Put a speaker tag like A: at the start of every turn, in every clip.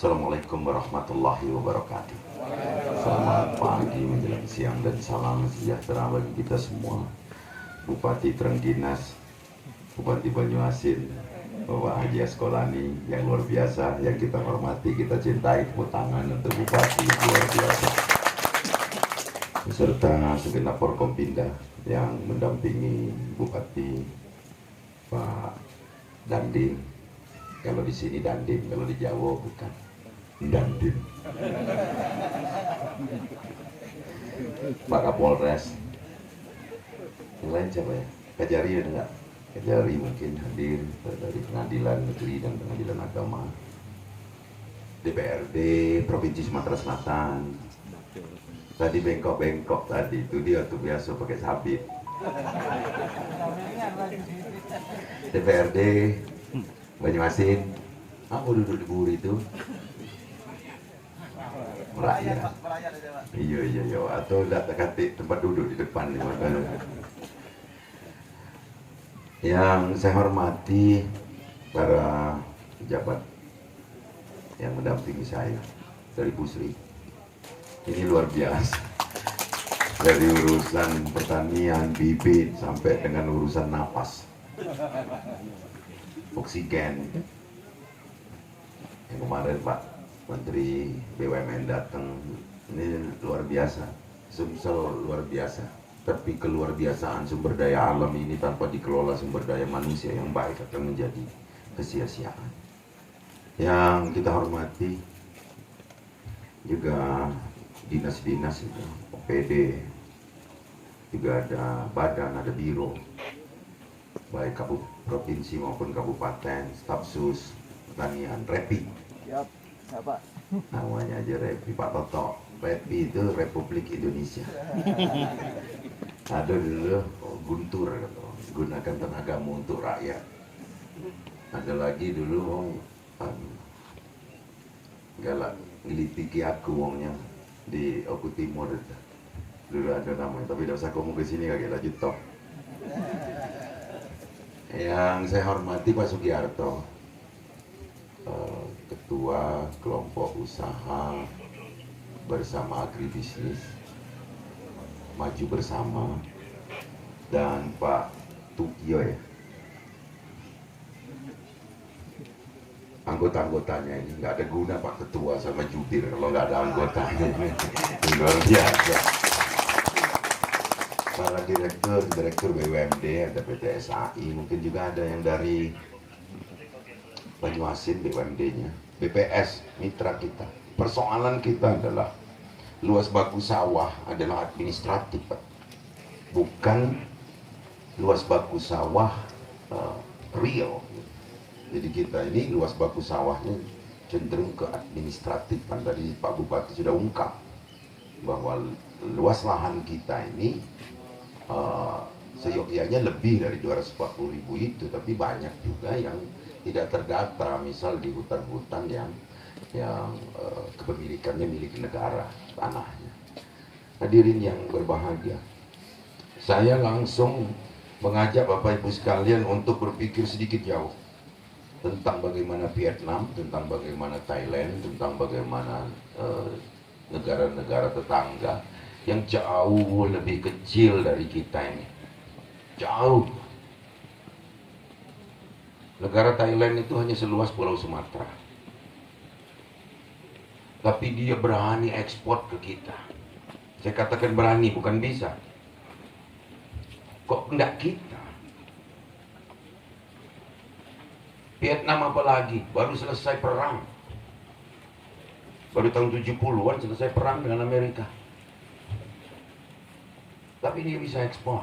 A: Assalamualaikum warahmatullahi wabarakatuh. Selamat pagi menjelang siang dan salam sejahtera bagi kita semua. Bupati Trengginas, Bupati Banyuasin, Bapak Haji Asqalani yang luar biasa, yang kita hormati, kita cintai. Tepuk tangan untuk Bupati yang luar biasa. Beserta segenap Forkompinda yang mendampingi Bupati Pak Dandim. Kalau di sini Dandim, kalau di Jawa bukan Dandim. Pak Kapolres, yang lain siapa ya? Kajari ada nggak? Kajari mungkin hadir dari Pengadilan Negeri dan Pengadilan Agama, DPRD Provinsi Sumatera Selatan. Tadi bengkok-bengkok tadi itu dia tuh biasa pakai sabit. DPRD Banyuasin, aku duduk di buri itu merakyat. Iya, atau datang katik tempat duduk di depan. Yang saya hormati para pejabat yang mendampingi saya dari Pusri, ini luar biasa. Dari urusan pertanian, bibit, sampai dengan urusan napas, oksigen. Yang kemarin Pak Menteri BUMN datang, ini luar biasa. Sumsel luar biasa. Tapi keluar biasaan sumber daya alam ini tanpa dikelola sumber daya manusia yang baik akan menjadi kesia-siaan. Yang kita hormati juga dinas-dinas itu, OPD, juga ada badan, ada biro, baik provinsi maupun kabupaten, staf sus, pertanian, REPI.
B: Siap, Pak.
A: Namanya aja REPI, Pak Toto. REPI itu Republik Indonesia. Ada dulu Guntur, gunakan tenagamu untuk rakyat. Ada lagi dulu galak ngelitiki aku wongnya di Oku Timur itu. Dulu ada namanya, tapi tidak usah kamu kesini kagak lanjut toh. Yang saya hormati Pak Sugiarto, Ketua Kelompok Usaha Bersama Agribisnis Maju Bersama, dan Pak Tukio ya, anggota-anggotanya ini nggak ada guna Pak Ketua sama Jubir kalau nggak ada anggotanya. Luar biasa. Para direktur BUMD, ada PT SAI, mungkin juga ada yang dari Banyuasin BUMD-nya, BPS mitra kita. Persoalan kita adalah luas baku sawah adalah administratif, Pak. Bukan luas baku sawah real. Jadi kita ini luas baku sawahnya cenderung ke administratif. Kan tadi Pak Bupati sudah ungkap bahwa luas lahan kita ini seyogyanya lebih dari 240.000 itu, tapi banyak juga yang tidak terdata, misal di hutan-hutan yang kepemilikannya milik negara, tanahnya. Hadirin yang berbahagia, saya langsung mengajak Bapak Ibu sekalian untuk berpikir sedikit jauh tentang bagaimana Vietnam, tentang bagaimana Thailand, tentang bagaimana negara-negara tetangga yang jauh lebih kecil dari kita ini. Jauh. Negara Thailand itu hanya seluas Pulau Sumatera, tapi dia berani ekspor ke kita. Saya katakan berani, bukan bisa. Kok enggak kita? Vietnam apalagi, baru selesai perang. Baru tahun 70-an selesai perang dengan Amerika. Tapi dia bisa ekspor.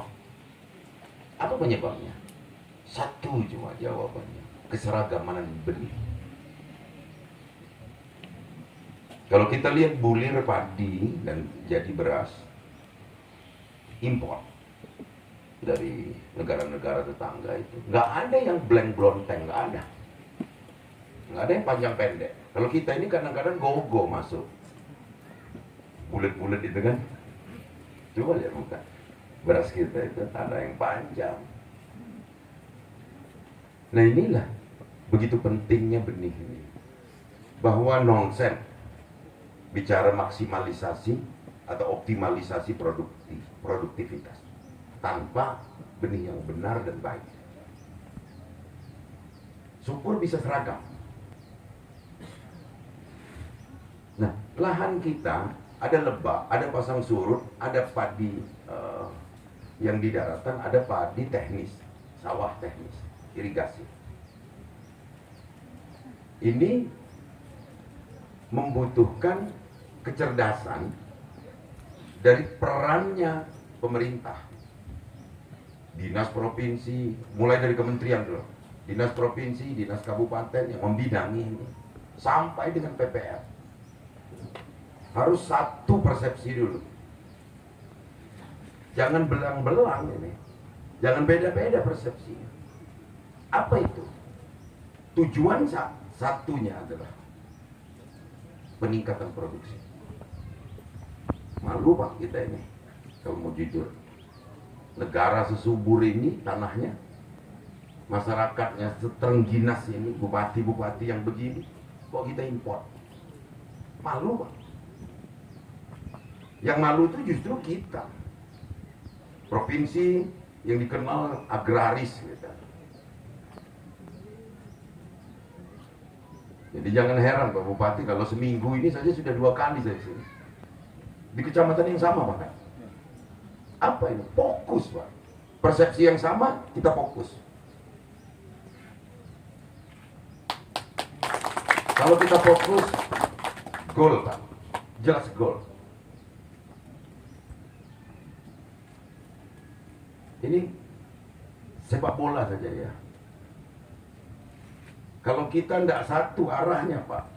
A: Apa penyebabnya? Satu cuma jawabannya, keseragaman benih. Kalau kita lihat bulir padi dan jadi beras impor dari negara-negara tetangga itu, nggak ada yang blank blonteng, nggak ada yang panjang pendek. Kalau kita ini kadang-kadang go-go masuk, bulat-bulat itu kan. Coba lihat bukan, beras kita itu ada yang panjang. Nah inilah begitu pentingnya benih ini. bahwa nonsen bicara maksimalisasi atau optimalisasi produktivitas tanpa benih yang benar dan baik. Subur bisa seragam. Nah, lahan kita ada lebah, ada pasang surut, ada padi yang di daratan, ada padi teknis, sawah teknis, irigasi. Ini membutuhkan kecerdasan dari perannya pemerintah, dinas provinsi, mulai dari kementerian dulu, dinas provinsi, dinas kabupaten yang membidangi ini, sampai dengan PPR. Harus satu persepsi dulu. Jangan belang-belang ini, jangan beda-beda persepsi. Apa itu? Tujuan satunya adalah peningkatan produksi. Malu Pak kita ini, kalau mau jujur. Negara sesubur ini tanahnya, masyarakatnya seterengginas ini, bupati-bupati yang begini, kok kita import? Malu Pak. Yang malu itu justru kita. Provinsi yang dikenal agraris gitu. Jadi jangan heran Pak Bupati kalau seminggu ini saja sudah 2 kali saya sini. Di kecamatan yang sama Pak. Apa ini? Fokus Pak. Persepsi yang sama, kita fokus. Kalau kita fokus, gol Pak. Jelas gol. Ini sepak bola saja ya. Kalau kita tidak satu arahnya Pak,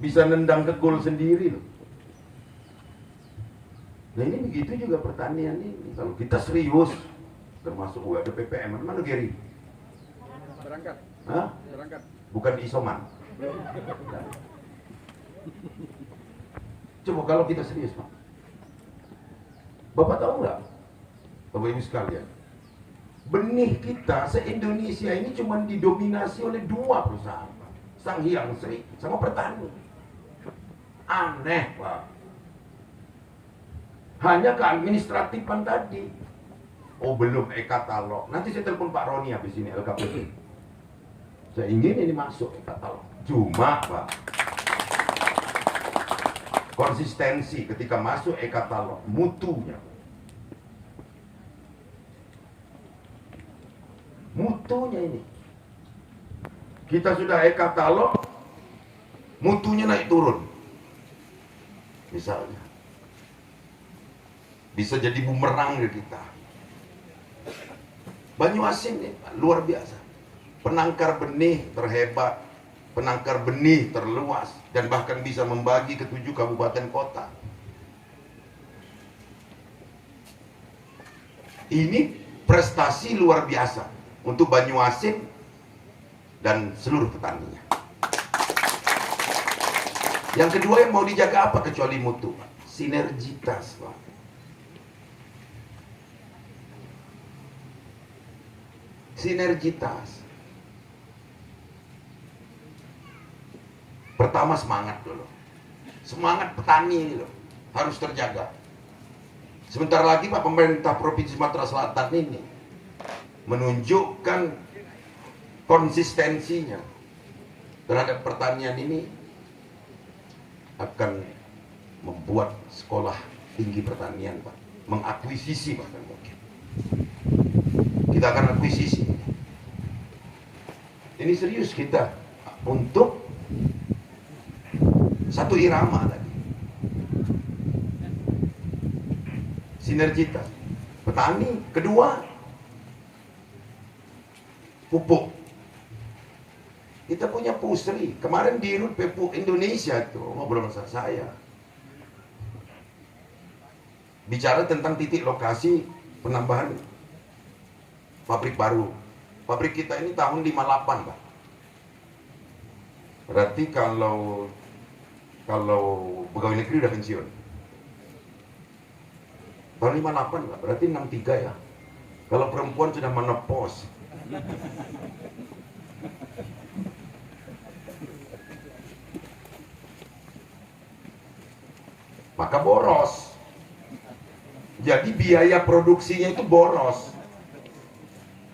A: bisa nendang ke gol sendiri loh. Nah ini begitu juga pertanian ini. Kalau kita serius, termasuk ada PPM, mana Geri?
B: Berangkat.
A: Hah?
B: Berangkat.
A: Bukan isoman. Coba kalau kita serius Pak. Bapak tahu nggak? Bapak Ibu sekalian, benih kita se-Indonesia ini cuma didominasi oleh 2 perusahaan, Sanghyang Sri sama Pertani. Aneh Pak. Hanya keadministratifan tadi. Oh belum e-katalog. Nanti saya telepon Pak Roni habis ini LKPP. Saya ingin ini masuk e-katalog. Cuma Pak, konsistensi ketika masuk e-katalog, mutunya. Mutunya ini. Kita sudah e-katalog, mutunya naik turun. Misalnya. Bisa jadi bumerang di kita. Banyuasin nih, luar biasa. Penangkar benih terhebat, penangkar benih terluas, dan bahkan bisa membagi ke 7 kabupaten kota. Ini prestasi luar biasa untuk Banyuasin dan seluruh petaninya. Yang kedua yang mau dijaga apa kecuali mutu? Sinergitas Pak. Sinergitas. Pertama semangat dulu. Semangat petani ini loh harus terjaga. Sebentar lagi Pak pemerintah Provinsi Sumatera Selatan ini menunjukkan konsistensinya terhadap pertanian ini, akan membuat sekolah tinggi pertanian Pak, mengakuisisi bahkan mungkin. Kita akan akuisisi. Ini serius kita untuk satu irama tadi. Sinergitas. Petani. Kedua, pupuk. Kita punya pusri. Kemarin di Rut Pupuk Indonesia itu ngobrol sama saya. Bicara tentang titik lokasi penambahan pabrik baru. Pabrik kita ini tahun 58 Pak. Berarti kalau pegawai negeri udah pensiun. Tahun 58 Pak, berarti 63 ya. Kalau perempuan sudah menopause. maka boros. Jadi biaya produksinya itu boros.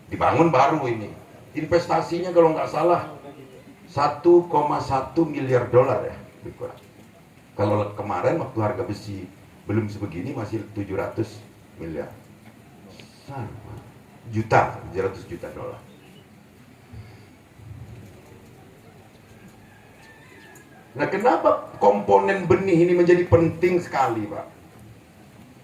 A: Dibangun baru ini. Investasinya kalau nggak salah 1,1 miliar dolar ya. Kalau kemarin waktu harga besi belum sebegini masih 700 miliar. Juta, 700 juta dolar. Nah, kenapa komponen benih ini menjadi penting sekali, Pak?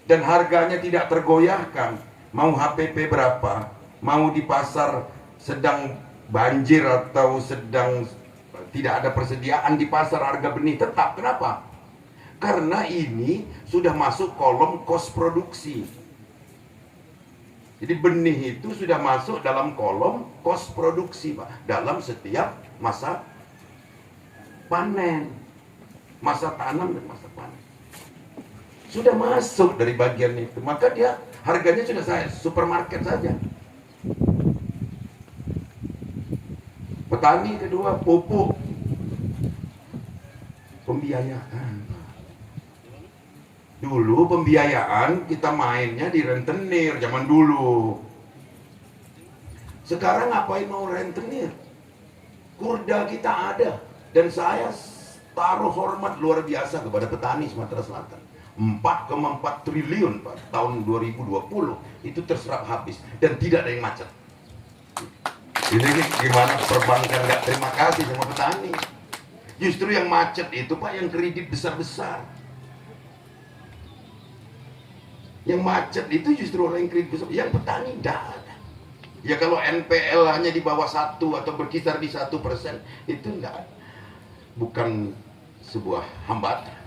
A: Dan harganya tidak tergoyahkan. Mau HPP berapa? Mau di pasar sedang banjir atau sedang tidak ada persediaan di pasar, harga benih tetap. Kenapa? Karena ini sudah masuk kolom kos produksi. Jadi benih itu sudah masuk dalam kolom kos produksi, Pak. Dalam setiap masa panen, masa tanam dan masa panen. Sudah masuk dari bagian itu, maka dia harganya sudah saya supermarket saja. Petani kedua, pupuk, pembiayaan. Dulu pembiayaan kita mainnya di rentenir zaman dulu. Sekarang ngapain mau rentenir? Kurda kita ada, dan saya taruh hormat luar biasa kepada petani Sumatera Selatan. 4,4 triliun Pak, tahun 2020 itu terserap habis dan tidak ada yang macet. Ini gimana perbankan nggak terima kasih sama petani? Justru yang macet itu Pak, yang kredit besar-besar. Yang macet itu justru orang yang kredit besar, yang petani tidak ada. Ya kalau NPL hanya di bawah 1 atau berkisar di 1%, itu enggak, bukan sebuah hambatan.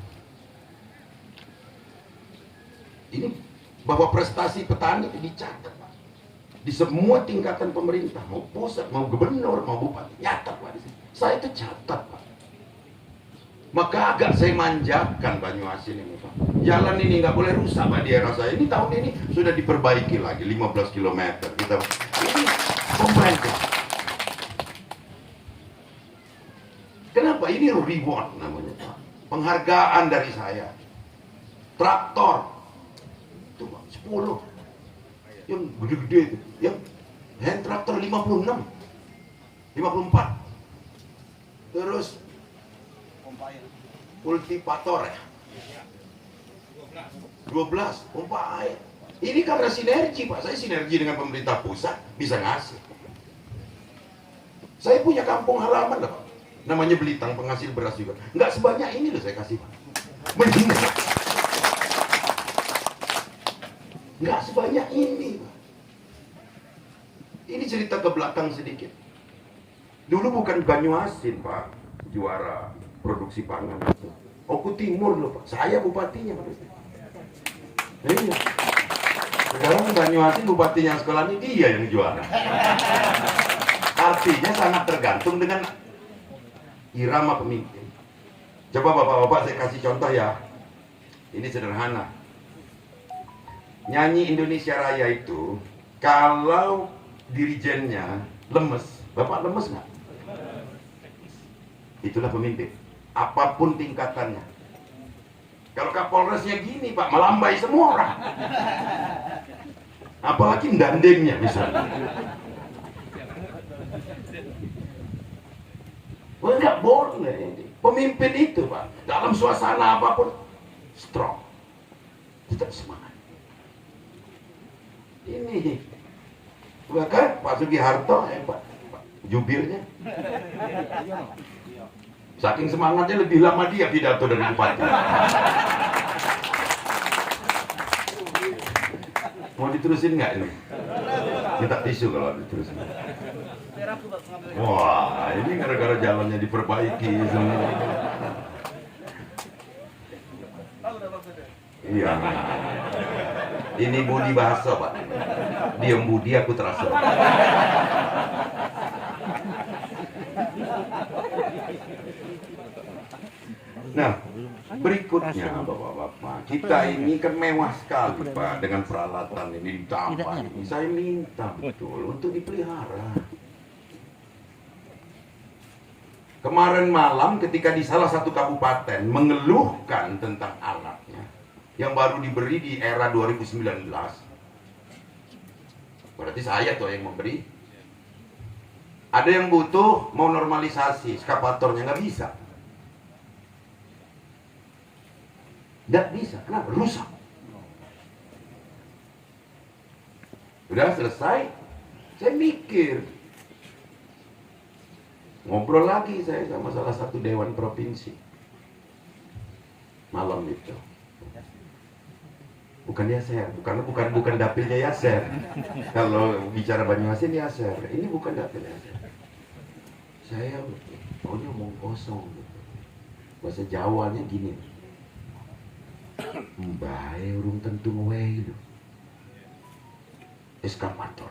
A: Ini bahwa prestasi petani dicatat, Pak, di semua tingkatan pemerintah, mau pusat, mau gubernur, mau bupati, nyatat Pak di sini. Saya itu catat Pak. Maka agak saya manjakan Banyuasin ini Pak. Jalan ini nggak boleh rusak Pak di era saya. Ini tahun ini sudah diperbaiki lagi 15 km. Kita ini pemerintah. Kenapa? Ini reward namanya Pak. Penghargaan dari saya. Traktor itu Pak, 10 yang gede-gede itu, yang hand traktor 56 54, terus kultivator ya 12 pompa air. Ini karena sinergi Pak, saya sinergi dengan pemerintah pusat bisa ngasih. Saya punya kampung halaman lah Pak, namanya Belitang, penghasil beras juga, nggak sebanyak ini loh saya kasih Pak, mending nggak sebanyak ini Pak. Ini cerita ke belakang sedikit. Dulu bukan Banyuasin Pak juara produksi pangan itu, Oku Timur loh Pak, saya bupatinya Pak. Iya. Sekarang Banyuasin bupatinya sekolah ini dia yang juara. Artinya sangat tergantung dengan irama pemimpin. Coba bapak-bapak saya kasih contoh ya. Ini sederhana. Nyanyi Indonesia Raya itu, kalau dirijennya lemes, bapak lemes nggak? Itulah pemimpin, apapun tingkatannya. Kalau Kapolresnya gini Pak, melambai semua orang. Apalagi dandengnya misalnya. Wah, nggak boleh. Pemimpin itu Pak, dalam suasana apapun strong, tetap semangat. Ini bahkan Pak Sugiharto Pak jubirnya, saking semangatnya lebih lama dia pidato dari bupati. Mau diterusin nggak ini? Minta tisu kalau diterusin. Wah, ini gara-gara jalannya diperbaiki semua. Iya. Ini Budi bahasa Pak. Diam Budi aku terasa. Nah, berikutnya Bapak-bapak, kita ini kan mewah sekali Pak dengan peralatan ini ditambah. Saya minta betul untuk dipelihara. Kemarin malam ketika di salah satu kabupaten mengeluhkan tentang alatnya, yang baru diberi di era 2019. Berarti saya tuh yang memberi. Ada yang butuh mau normalisasi eskapatornya, nggak bisa. Nggak bisa, kenapa? Rusak. Udah selesai, saya mikir. Ngobrol lagi saya sama salah satu dewan provinsi. Malam itu. Bukan Yaser, bukan dapilnya Yaser. Kalau bicara Banyuasin Yaser, ini bukan dapil Yaser. Saya maunya omong kosong gitu. Bahasa Jawanya gini. Mbae urung tentu ngewe lho. Eskapator.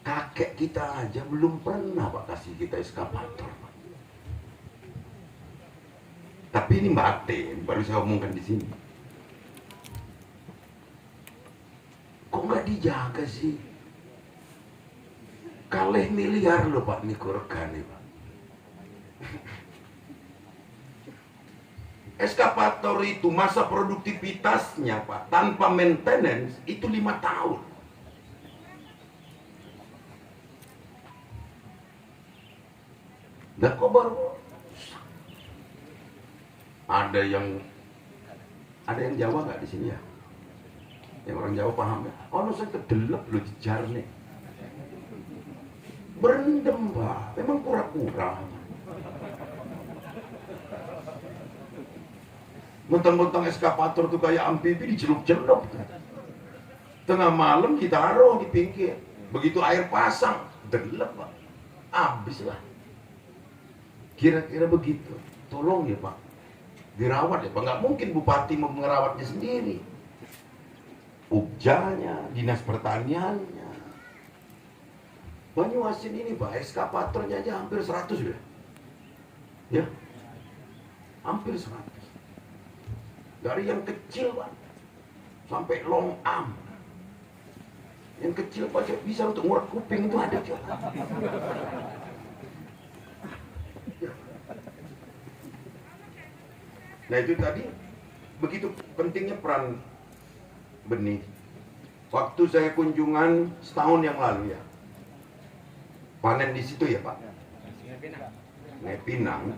A: Kakek kita aja belum pernah Pak kasih kita eskapator, Pak. Tapi ini batin, baru saya omongkan di sini. Kok nggak dijaga sih? Kalih miliar loh Pak Mikurgane, Pak. Eskapator itu masa produktivitasnya Pak, tanpa maintenance itu 5 tahun. Nah kok baru ada yang Jawa nggak di sini ya? Yang orang Jawa paham ya? Oh, saya kedelep lo jejar nih. Berendam Pak, memang pura-pura. Mentang-mentang eskapator tuh kayak amfibi dicelup-celup. Tengah malam ditaruh di pinggir. Begitu air pasang, delep Pak. Habis lah. Kira-kira begitu. Tolong ya Pak. Dirawat ya Pak. Nggak mungkin bupati mau merawatnya sendiri. Ubjanya, dinas pertaniannya. Banyuasin ini Pak, eskapatornya aja hampir 100 ya. Ya. Hampir 100. Dari yang kecil Pak, sampai long arm. Yang kecil Pak bisa untuk ngurut kuping itu ada juga. Nah itu tadi, begitu pentingnya peran benih. Waktu saya kunjungan setahun yang lalu ya, panen di situ ya Pak, Pinang,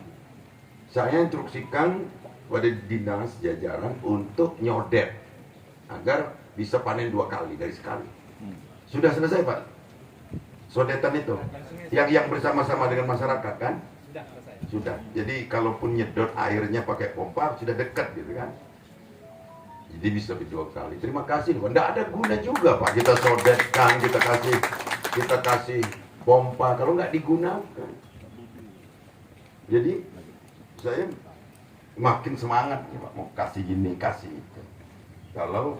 A: saya instruksikan pada dinas jajaran untuk nyodet agar bisa panen 2 kali dari sekali. Sudah selesai Pak, sodetan itu, yang bersama-sama dengan masyarakat kan? Sudah. Jadi kalaupun nyedot airnya pakai pompa sudah dekat gitu kan. Jadi bisa 2 kali. Terima kasih. Tidak ada guna juga Pak kita sodetkan, kita kasih pompa kalau nggak digunakan. Jadi saya makin semangat ya Pak, mau kasih gini, kasih itu. Kalau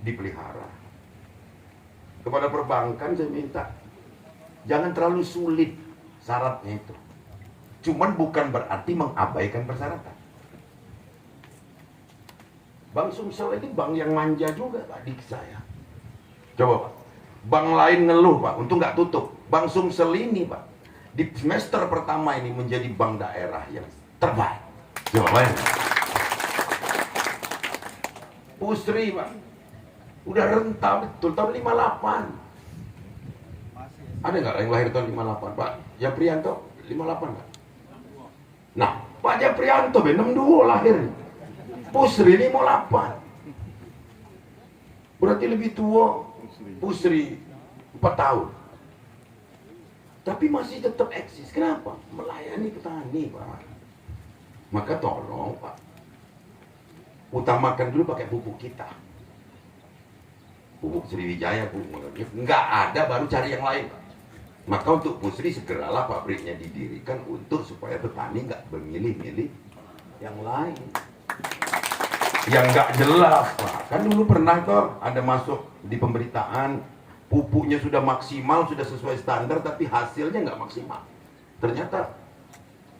A: dipelihara. Kepada perbankan saya minta jangan terlalu sulit syaratnya itu. Cuman bukan berarti mengabaikan persyaratan. Bank Sumsel ini bank yang manja juga Pak di saya. Coba Pak, bank lain ngeluh Pak, untuk nggak tutup. Bank Sumsel ini Pak, di semester pertama ini menjadi bank daerah yang terbaik. Coba bayangkan. Pusri Pak, udah rentah betul tahun 58. Ada nggak yang lahir tahun 58 Pak? Japrianto 58 Pak? Nah, Pak Japrianto 62 lahir. Pusri 58. Berarti lebih tua Pusri 4 tahun. Tapi masih tetap eksis. Kenapa? Melayani petani Pak. Maka tolong Pak, utamakan dulu pakai pupuk kita. Pupuk Sriwijaya, pupuk nggak ada baru cari yang lain Pak. Maka untuk Pusri segeralah pabriknya didirikan untuk supaya petani nggak memilih-milih yang lain. Yang nggak jelas Pak. Kan dulu pernah kok ada masuk di pemberitaan pupuknya sudah maksimal, sudah sesuai standar, tapi hasilnya nggak maksimal. Ternyata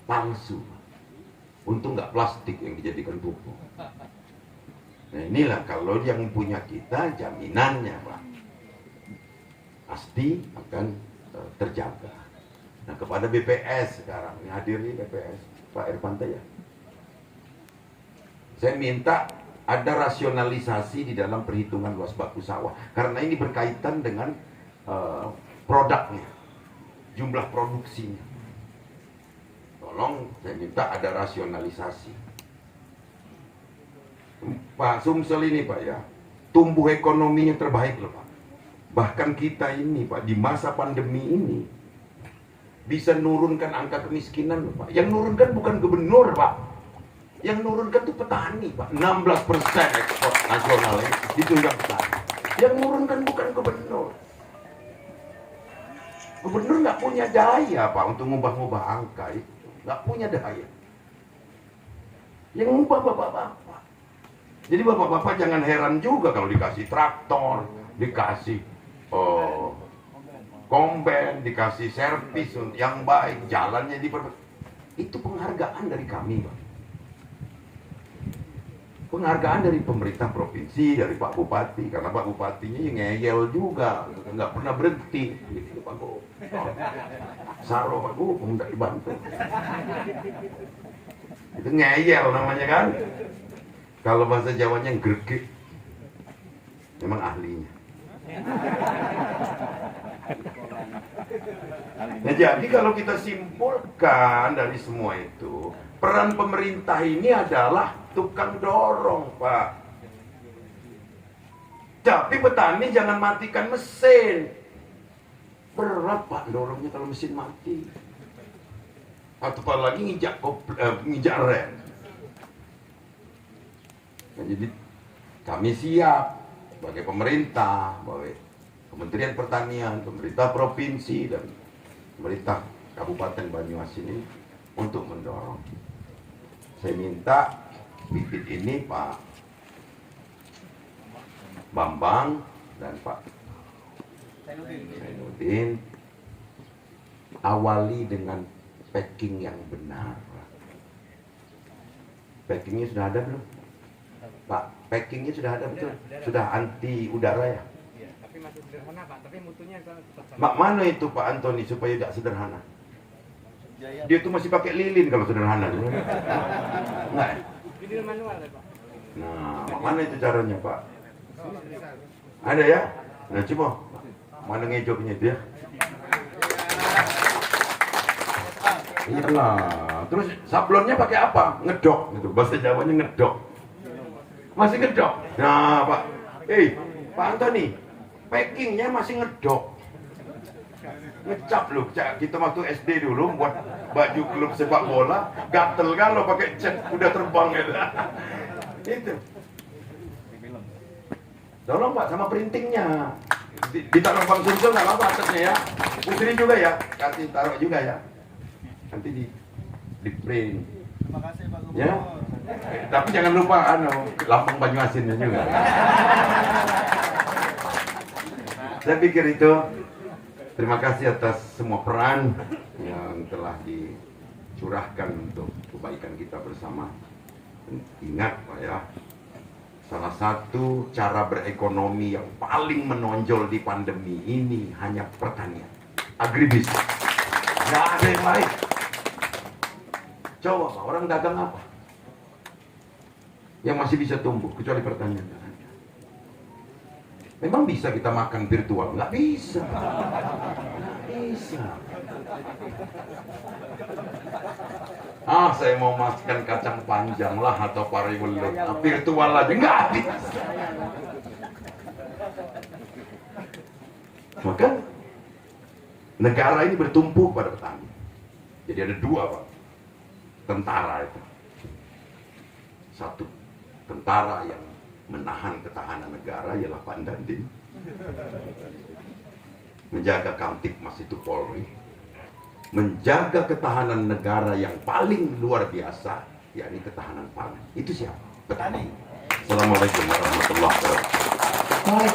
A: palsu. Untung nggak plastik yang dijadikan pupuk. Nah inilah kalau yang punya kita jaminannya Pak, pasti akan terjaga. Nah kepada BPS sekarang, ini hadir nih BPS, Pak Irfanta ya. Saya minta ada rasionalisasi di dalam perhitungan luas baku sawah, karena ini berkaitan dengan produknya, jumlah produksinya. Tolong saya minta ada rasionalisasi. Pak, Sumsel ini Pak ya, tumbuh ekonominya terbaik loh Pak. Bahkan kita ini Pak, di masa pandemi ini bisa nurunkan angka kemiskinan loh Pak. Yang nurunkan bukan gubernur Pak, yang nurunkan tuh petani Pak. 16% ekspor nasionalnya ditunjang petani. Yang nurunkan bukan gubernur. Gubernur nggak punya daya Pak untuk ngubah-ngubah angka itu, nggak punya daya. Yang ngubah bapak-bapak. Jadi bapak-bapak jangan heran juga kalau dikasih traktor, dikasih komben, dikasih servis yang baik, jalannya diperbaiki. Itu penghargaan dari kami Pak. Penghargaan dari pemerintah provinsi, dari Pak Bupati, karena Pak Bupatinya yang ngeyel juga, nggak pernah berhenti. Gitu, Pak Go. Saro Pak Go, nggak dibantu. Itu ngeyel namanya kan. Kalau bahasa Jawanya gregek, memang ahlinya. Nah, jadi kalau kita simpulkan dari semua itu, peran pemerintah ini adalah tukang dorong, Pak. Tapi petani jangan matikan mesin. Berat Pak dorongnya kalau mesin mati. Atau apalagi nginjak rem. Nah, jadi kami siap sebagai pemerintah, sebagai Kementerian Pertanian, pemerintah provinsi dan pemerintah Kabupaten Banyumas ini untuk mendorong. Saya minta bibit ini Pak Bambang dan Pak Zainuddin awali dengan packing yang benar. Packingnya sudah ada belum? Pak, packingnya sudah ada betul? Sudah anti udara ya?
B: Tapi masih sederhana Pak, tapi mutunya tetap sama.
A: Mak mana itu Pak Antoni supaya tidak sederhana? Dia tuh masih pakai lilin kalau sederhana. Enggak.
B: Lilin manual ya Pak.
A: Nah, mana itu caranya Pak? Ada ya? Nah coba, mana ngejoknya itu ya? Iya lah. Terus sablonnya pakai apa? Ngedok, gitu. Bahasa Jawanya ngedok. Masih ngedok. Nah Pak, Pak Antoni, packingnya masih ngedok. Ngecap loh, kita waktu SD dulu buat baju klub sepak bola, gatel kan lo pakai cat udah terbang gitu. Itu. Tolong Pak sama printingnya. Ditaruh Bang Sumsel nggak apa-apa atasnya ya. Putri juga ya, kasih taruh juga ya. Nanti di print.
C: Terima kasih Pak Gubernur.
A: Ya. Tapi jangan lupa lambang Banyuasinnya juga. Saya pikir itu. Terima kasih atas semua peran yang telah dicurahkan untuk kebaikan kita bersama. Ingat Pak ya, salah satu cara berekonomi yang paling menonjol di pandemi ini hanya pertanian, agribisnis. Nggak ada yang lain. Coba Pak, orang dagang apa yang masih bisa tumbuh kecuali pertanian? Memang bisa kita makan virtual? Nggak bisa. Nggak bisa. Saya mau makan kacang panjang lah atau pari welut. Virtual aja nggak bisa. Maka negara ini bertumpu pada petani. Jadi ada dua Pak. Tentara itu. Satu, tentara yang menahan ketahanan negara ialah Pak Dandim, menjaga Kamtipmas itu Polri, menjaga ketahanan negara yang paling luar biasa, yakni ketahanan pangan. Itu siapa? Petani. Assalamualaikum warahmatullahi wabarakatuh.